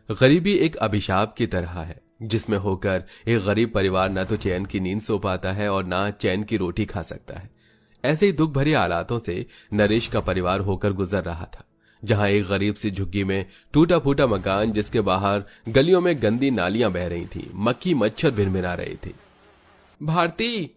गरीबी एक अभिशाप की तरह है जिसमें होकर एक गरीब परिवार न तो चैन की नींद सो पाता है और ना चैन की रोटी खा सकता है। ऐसे ही दुख भरी हालातों से नरेश का परिवार होकर गुजर रहा था, जहां एक गरीब सी झुग्गी में टूटा फूटा मकान, जिसके बाहर गलियों में गंदी नालियां बह रही थी, मक्खी मच्छर भिनभिना रहे थे। भारती,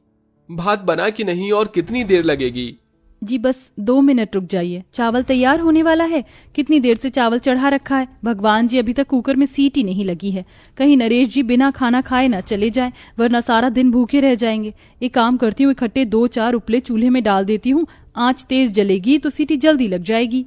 भात बना कि नहीं और कितनी देर लगेगी? जी बस 2 मिनट रुक जाइए, चावल तैयार होने वाला है। कितनी देर से चावल चढ़ा रखा है। भगवान जी, अभी तक कुकर में सीटी नहीं लगी है। कहीं नरेश जी बिना खाना खाए ना चले जाएं, वरना सारा दिन भूखे रह जाएंगे। एक काम करती हूँ, इकट्ठे 2-4 उपले चूल्हे में डाल देती हूँ। आंच तेज जलेगी तो सीटी जल्दी लग जाएगी।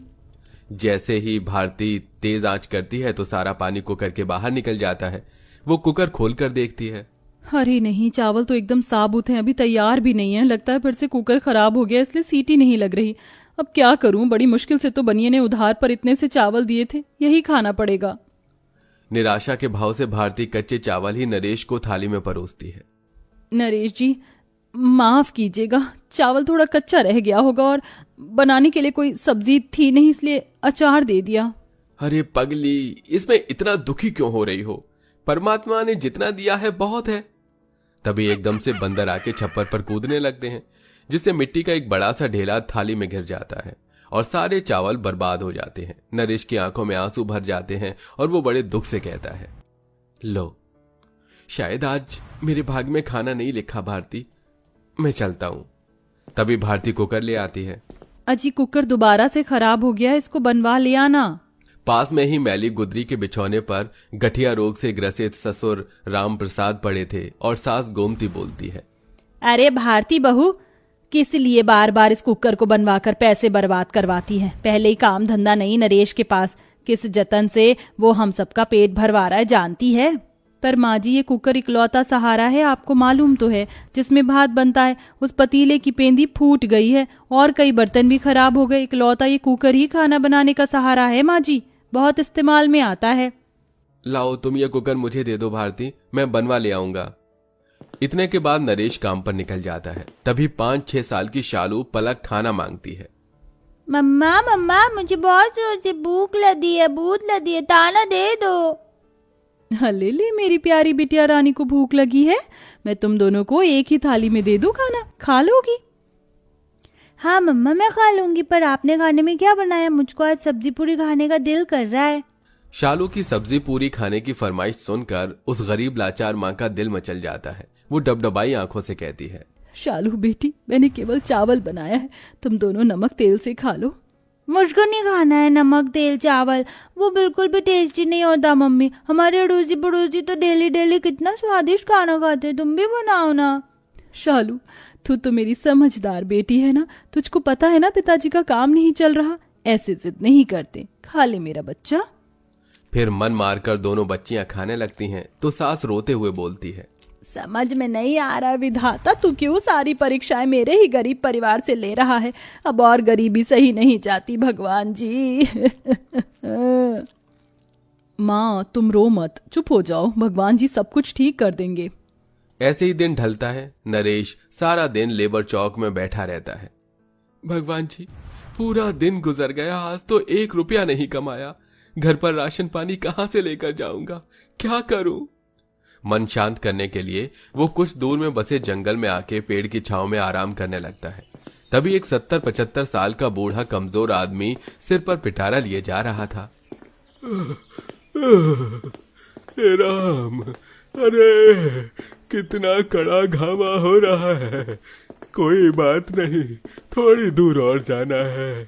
जैसे ही भारती तेज आंच करती है तो सारा पानी कुकर के बाहर निकल जाता है। वो कुकर खोलकर देखती है। अरे नहीं, चावल तो एकदम साबुत हैं, अभी तैयार भी नहीं है। लगता है फिर से कुकर खराब हो गया, इसलिए सीटी नहीं लग रही। अब क्या करूं, बड़ी मुश्किल से तो बनिए ने उधार पर इतने से चावल दिए थे, यही खाना पड़ेगा। निराशा के भाव से भारती कच्चे चावल ही नरेश को थाली में परोसती है। नरेश जी, माफ कीजिएगा, चावल थोड़ा कच्चा रह गया होगा और बनाने के लिए कोई सब्जी थी नहीं, इसलिए अचार दे दिया। अरे पगली, इसमें इतना दुखी क्यों हो रही हो? परमात्मा ने जितना दिया है बहुत है। तभी एकदम से बंदर आके छप्पर पर कूदने लगते हैं, जिससे मिट्टी का एक बड़ा सा ढेला थाली में घिर जाता है और सारे चावल बर्बाद हो जाते हैं। नरेश की आंखों में आंसू भर जाते हैं और वो बड़े दुख से कहता है, लो, शायद आज मेरे भाग में खाना नहीं लिखा भारती, मैं चलता हूं। तभी भारती कुकर ले आती है। अजी, कुकर दोबारा से खराब हो गया, इसको बनवा ले आना। पास में ही मैली गुदरी के बिछौने पर गठिया रोग से ग्रसित ससुर राम प्रसाद पड़े थे और सास गोमती बोलती है, अरे भारती बहू, किस लिए बार बार इस कुकर को बनवाकर पैसे बर्बाद करवाती है? पहले ही काम धंधा नहीं नरेश के पास, किस जतन से वो हम सबका पेट भरवा रहा है जानती है। पर माँ जी, ये कुकर इकलौता सहारा है, आपको मालूम तो है, जिसमें भात बनता है। उस पतीले की पेंदी फूट गई है और कई बर्तन भी खराब हो गए। इकलौता ये कुकर ही खाना बनाने का सहारा है माँ जी, बहुत इस्तेमाल में आता है। लाओ तुम ये कुकर मुझे दे दो भारती, मैं बनवा ले आऊंगा। इतने के बाद नरेश काम पर निकल जाता है। तभी 5-6 साल की शालू पलक खाना मांगती है। मम्मा मम्मा, मुझे बहुत जोर से भूख लगी है, ताना दे दो। ले ले मेरी प्यारी बिटिया रानी को भूख लगी है, मैं तुम दोनों को एक ही थाली में दे दूं खाना, खा लोगी? हाँ मम्मा, मैं खा लूंगी, पर आपने खाने में क्या बनाया? मुझको आज सब्जी पूरी खाने का दिल कर रहा है। शालू की सब्जी पूरी खाने की फरमाइश सुनकर उस गरीब लाचार माँ का दिल मचल जाता है। वो डबडबाई आंखों से कहती है, शालू बेटी, मैंने केवल चावल बनाया है, तुम दोनों नमक तेल से खा लो। मुझको नहीं खाना है नमक तेल चावल, वो बिल्कुल भी टेस्टी नहीं होता। मम्मी, हमारे अड़ोसी पड़ोसी तो डेली डेली कितना स्वादिष्ट खाना खाते, तुम भी बनाओ ना। शालू, तू तो मेरी समझदार बेटी है ना, तुझको पता है ना पिताजी का काम नहीं चल रहा, ऐसे जिद नहीं करते, खा ले मेरा बच्चा। फिर मन मारकर दोनों बच्चियां खाने लगती हैं तो सास रोते हुए बोलती है, समझ में नहीं आ रहा विधाता, तू क्यों सारी परीक्षाएं मेरे ही गरीब परिवार से ले रहा है? अब और गरीबी सही नहीं जाती भगवान जी। माँ, तुम रो मत, चुप हो जाओ, भगवान जी सब कुछ ठीक कर देंगे। ऐसे ही दिन ढलता है। नरेश सारा दिन लेबर चौक में बैठा रहता है। भगवान जी, पूरा दिन गुजर गया, आज तो 1 रुपया नहीं कमाया। घर पर राशन पानी कहाँ से लेकर जाऊंगा, क्या करूं? मन शांत करने के लिए वो कुछ दूर में बसे जंगल में आके पेड़ की छांव में आराम करने लगता है। तभी एक 70-75 साल का बूढ़ा कमजोर आदमी सिर पर पिटारा लिए जा रहा था। राम, अरे कितना कड़ा घामा हो रहा है। कोई बात नहीं, थोड़ी दूर और जाना है।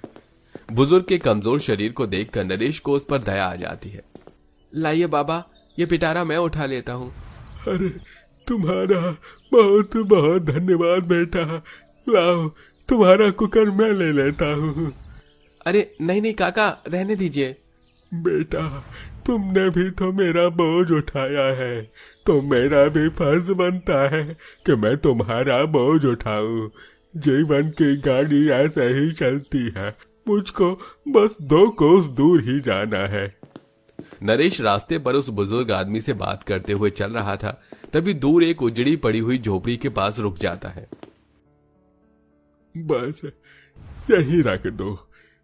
बुजुर्ग के कमजोर शरीर को देखकर नरेश को उस पर दया आ जाती है। लाइए बाबा, ये पिटारा मैं उठा लेता हूँ। अरे तुम्हारा बहुत बहुत धन्यवाद बेटा, लाओ तुम्हारा कुकर मैं ले लेता हूँ। अरे नहीं नहीं काका, रहने दीजिए। बेटा, तुमने भी तो मेरा बोझ उठाया है, तो मेरा भी फर्ज बनता है कि मैं तुम्हारा बोझ उठाऊं। जीवन की गाड़ी ऐसे ही चलती है, मुझको बस 2 कोस दूर ही जाना है। नरेश रास्ते पर उस बुजुर्ग आदमी से बात करते हुए चल रहा था। तभी दूर एक उजड़ी पड़ी हुई झोपड़ी के पास रुक जाता है। बस यही रख दो,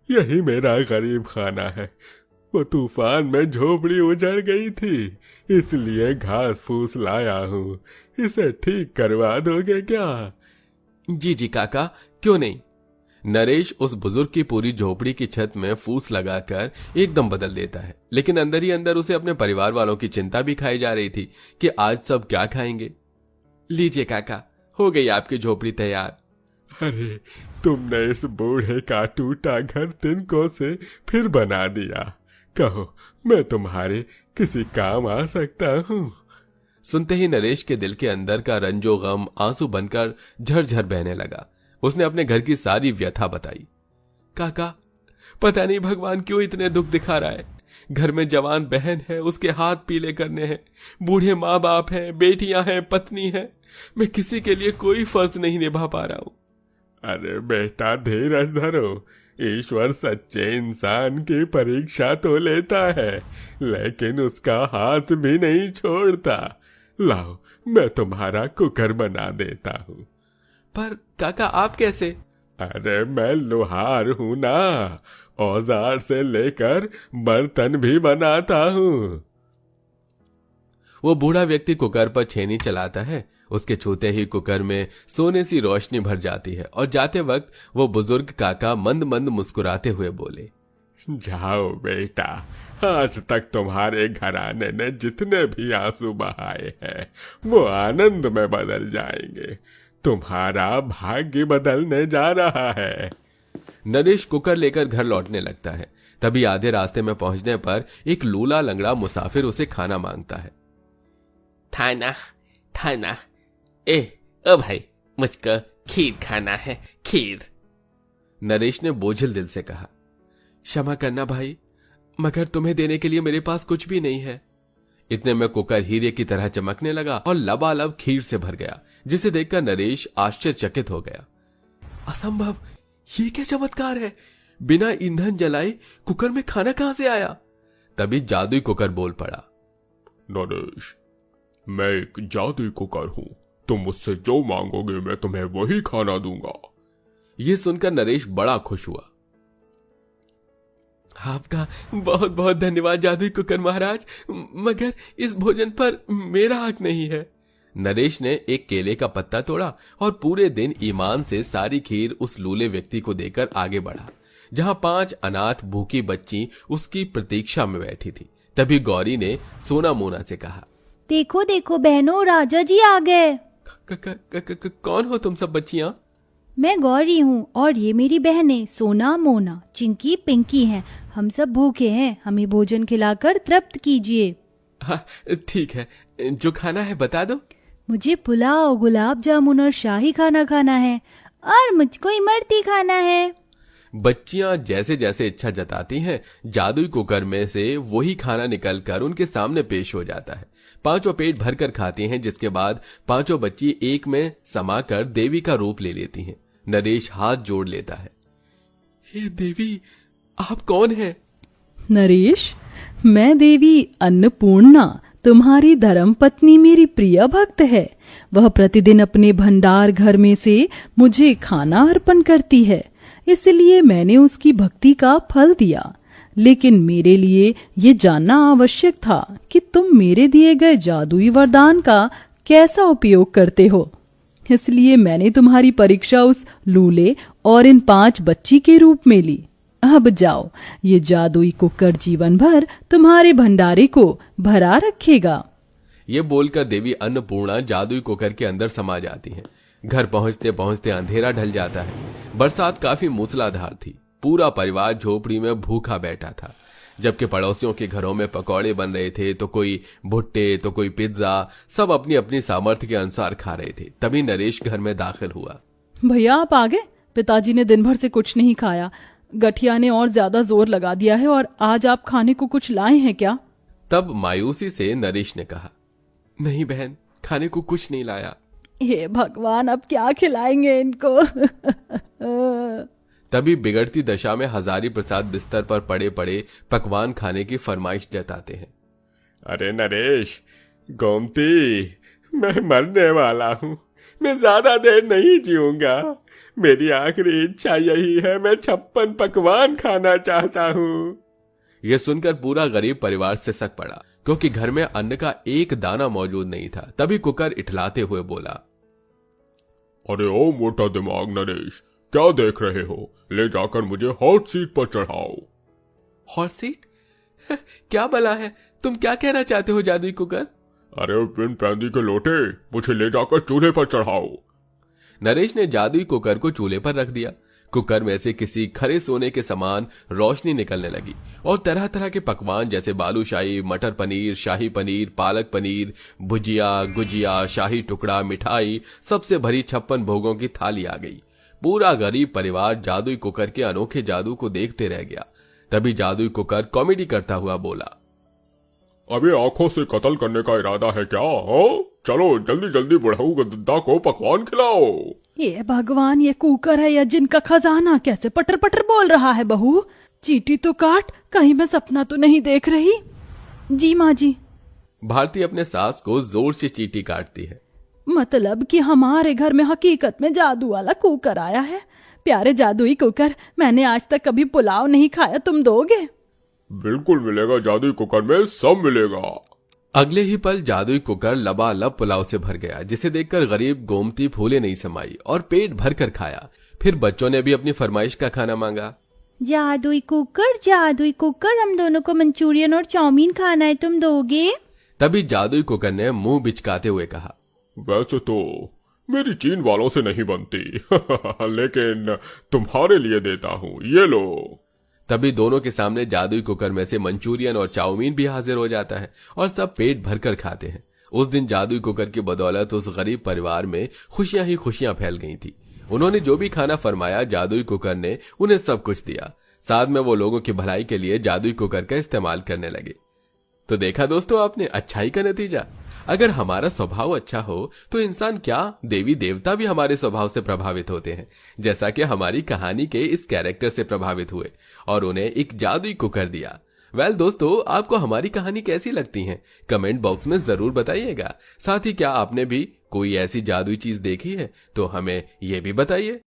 यही मेरा गरीब खाना है। वो तूफान में झोपड़ी उजड़ गई थी, इसलिए घास फूस लाया हूँ। इसे ठीक करवा दोगे क्या? जी जी काका, क्यों नहीं। नरेश उस बुजुर्ग की पूरी झोपड़ी की छत में फूस लगाकर एकदम बदल देता है, लेकिन अंदर ही अंदर उसे अपने परिवार वालों की चिंता भी खाई जा रही थी कि आज सब क्या खाएंगे। लीजिए काका, हो गई आपकी झोपड़ी तैयार। अरे, तुमने इस बूढ़े का टूटा घर तिनकों से फिर बना दिया। कहो, मैं तुम्हारे किसी काम आ सकता हूँ? सुनते ही नरेश के दिल के अंदर का रंजो गम आंसू बनकर झरझर बहने लगा। उसने अपने घर की सारी व्यथा बताई। काका, पता नहीं भगवान क्यों इतने दुख दिखा रहा है। घर में जवान बहन है, उसके हाथ पीले करने हैं, बूढ़े माँ बाप हैं, बेटियां हैं, पत्नी है। मैं किसी के लिए कोई फर्ज नहीं निभा पा रहा हूँ। अरे बेटा, धीरज धरो। ईश्वर सच्चे इंसान की परीक्षा तो लेता है, लेकिन उसका हाथ भी नहीं छोड़ता। लाओ, मैं तुम्हारा कुकर बना देता हूँ। पर काका, आप कैसे? अरे, मैं लोहार हूँ ना, औजार से लेकर बर्तन भी बनाता हूँ। वो बूढ़ा व्यक्ति कुकर पर छेनी चलाता है। उसके छूते ही कुकर में सोने सी रोशनी भर जाती है और जाते वक्त वो बुजुर्ग काका मंद मंद मुस्कुराते हुए बोले, जाओ बेटा, आज तक तुम्हारे घराने ने जितने भी आंसू बहाए हैं वो आनंद में बदल जाएंगे। तुम्हारा भाग्य बदलने जा रहा है। नरेश कुकर लेकर घर लौटने लगता है। तभी आधे रास्ते में पहुंचने पर एक लूला लंगड़ा मुसाफिर उसे खाना मांगता है। थाना थाना, ओ भाई, मुझको खीर खाना है, खीर। नरेश ने बोझिल दिल से कहा, क्षमा करना भाई, मगर तुम्हें देने के लिए मेरे पास कुछ भी नहीं है। इतने में कुकर हीरे की तरह चमकने लगा और लबालब खीर से भर गया, जिसे देखकर नरेश आश्चर्यचकित हो गया। असंभव, ये क्या चमत्कार है? बिना ईंधन जलाए कुकर में खाना कहां से आया? तभी जादुई कुकर बोल पड़ा, नरेश, मैं एक जादुई कुकर हूँ। तुम मुझसे जो मांगोगे मैं तुम्हें वही खाना दूंगा। ये सुनकर नरेश बड़ा खुश हुआ। आपका बहुत बहुत धन्यवाद जादुई कुकर महाराज, मगर इस भोजन पर मेरा हक नहीं है। नरेश ने एक केले का पत्ता तोड़ा और पूरे दिन ईमान से सारी खीर उस लूले व्यक्ति को देकर आगे बढ़ा, जहां 5 अनाथ भूखी बच्ची उसकी प्रतीक्षा में बैठी थी। तभी गौरी ने सोना मोना से कहा, देखो देखो बहनों, राजा जी आ गए। कौन हो तुम सब बच्चियां? मैं गौरी हूँ और ये मेरी बहनें सोना, मोना, चिंकी, पिंकी हैं। हम सब भूखे हैं, हमें भोजन खिलाकर तृप्त कीजिए। हाँ, ठीक है, जो खाना है बता दो। मुझे पुलाव, गुलाब जामुन और शाही खाना खाना है, और मुझको इमरती खाना है। बच्चियां जैसे जैसे इच्छा जताती हैं, जादुई कुकर में से वही खाना निकलकर उनके सामने पेश हो जाता है। पांचों पेट भरकर खाती हैं, जिसके बाद पांचों बच्ची एक में समाकर देवी का रूप ले लेती हैं। नरेश हाथ जोड़ लेता है, हे देवी, आप कौन हैं? नरेश, मैं देवी अन्नपूर्णा, तुम्हारी धर्मपत्नी मेरी प्रिय भक्त है। वह प्रतिदिन अपने भंडार घर में से मुझे खाना अर्पण करती है, इसलिए मैंने उसकी भक्ति का फल दिया। लेकिन मेरे लिए ये जानना आवश्यक था कि तुम मेरे दिए गए जादुई वरदान का कैसा उपयोग करते हो। इसलिए मैंने तुम्हारी परीक्षा उस लूले और इन 5 बच्ची के रूप में ली। अब जाओ, ये जादुई कुकर जीवन भर तुम्हारे भंडारे को भरा रखेगा। ये बोलकर देवी अन्नपूर्णा जादुई कुकर के अंदर समा जाती हैं। घर पहुंचते पहुंचते अंधेरा ढल जाता है। बरसात काफी मूसलाधार थी। पूरा परिवार झोपड़ी में भूखा बैठा था, जबकि पड़ोसियों के घरों में पकौड़े बन रहे थे, तो कोई भुट्टे तो कोई पिज्जा, सब अपनी अपनी सामर्थ्य के अनुसार खा रहे थे। तभी नरेश घर में दाखिल हुआ। भैया आप आ गए? पिताजी ने दिन भर से कुछ नहीं खाया, गठिया ने और ज्यादा जोर लगा दिया है, और आज आप खाने को कुछ लाए हैं क्या? तब मायूसी से नरेश ने कहा, नहीं बहन, खाने को कुछ नहीं लाया। हे भगवान, अब क्या खिलाएंगे इनको? तभी बिगड़ती दशा में हजारी प्रसाद बिस्तर पर पड़े पड़े पकवान खाने की फरमाइश जताते हैं। अरे नरेश, गोमती, मैं मरने वाला हूँ, मैं ज्यादा देर नहीं जीऊंगा। मेरी आखिरी इच्छा यही है, मैं 56 पकवान खाना चाहता हूँ। यह सुनकर पूरा गरीब परिवार सिसक पड़ा, क्योंकि घर में अन्न का एक दाना मौजूद नहीं था। तभी कुकर इठलाते हुए बोला, अरे ओ मोटा दिमाग नरेश, क्या देख रहे हो? ले जाकर मुझे हॉट सीट पर चढ़ाओ। Hot seat? क्या भला है? तुम क्या कहना चाहते हो जादुई कुकर? अरे बिन पैंदी के लोटे, मुझे ले जाकर चूल्हे पर चढ़ाओ। नरेश ने जादुई कुकर को चूल्हे पर रख दिया। कुकर में से किसी खरे सोने के समान रोशनी निकलने लगी और तरह तरह के पकवान जैसे बालूशाही, मटर पनीर, शाही पनीर, पालक पनीर, भुजिया, गुजिया, शाही टुकड़ा, मिठाई, सबसे भरी 56 भोगों की थाली आ गई। पूरा गरीब परिवार जादुई कुकर के अनोखे जादू को देखते रह गया। तभी जादुई कुकर कॉमेडी करता हुआ बोला, अबे आंखों से कत्ल करने का इरादा है क्या? हाँ, चलो जल्दी जल्दी बुढ़ऊ गद्दा को पकवान खिलाओ। ये भगवान, ये कुकर है या जिनका खजाना कैसे पटर पटर बोल रहा है? बहू, चीटी तो काट, कहीं मैं सपना तो नहीं देख रही? जी माँ जी। भारती अपने सास को जोर से चींटी काटती है। मतलब कि हमारे घर में हकीकत में जादू वाला कुकर आया है। प्यारे जादुई कुकर, मैंने आज तक कभी पुलाव नहीं खाया, तुम दोगे? बिल्कुल मिलेगा, जादुई कुकर में सब मिलेगा। अगले ही पल जादुई कुकर लबालब पुलाव से भर गया, जिसे देखकर गरीब गोमती फूले नहीं समाई और पेट भर कर खाया। फिर बच्चों ने भी अपनी फरमाइश का खाना मांगा। जादुई कुकर, हम दोनों को मंचूरियन और चाउमीन खाना है, तुम दोगे? तभी जादुई कुकर ने मुंह बिचकाते हुए कहा, वैसे तो मेरी चीन वालों से नहीं बनती लेकिन तुम्हारे लिए देता हूँ, ये लो। तभी दोनों के सामने जादुई कुकर में से मंचूरियन और चाउमीन भी हाजिर हो जाता है और सब पेट भरकर खाते हैं। उस दिन जादुई कुकर की बदौलत उस गरीब परिवार में खुशियां ही खुशियां फैल गई थी। उन्होंने जो भी खाना फरमाया, जादुई कुकर ने उन्हें सब कुछ दिया। साथ में वो लोगों की भलाई के लिए जादुई कुकर का इस्तेमाल करने लगे। तो देखा दोस्तों आपने, अच्छाई का नतीजा। अगर हमारा स्वभाव अच्छा हो तो इंसान क्या, देवी देवता भी हमारे स्वभाव से प्रभावित होते हैं, जैसा कि हमारी कहानी के इस कैरेक्टर से प्रभावित हुए और उन्हें एक जादुई कुकर दिया। वेल दोस्तों, आपको हमारी कहानी कैसी लगती है? कमेंट बॉक्स में जरूर बताइएगा। साथ ही क्या आपने भी कोई ऐसी जादुई चीज देखी है तो हमें यह भी बताइए।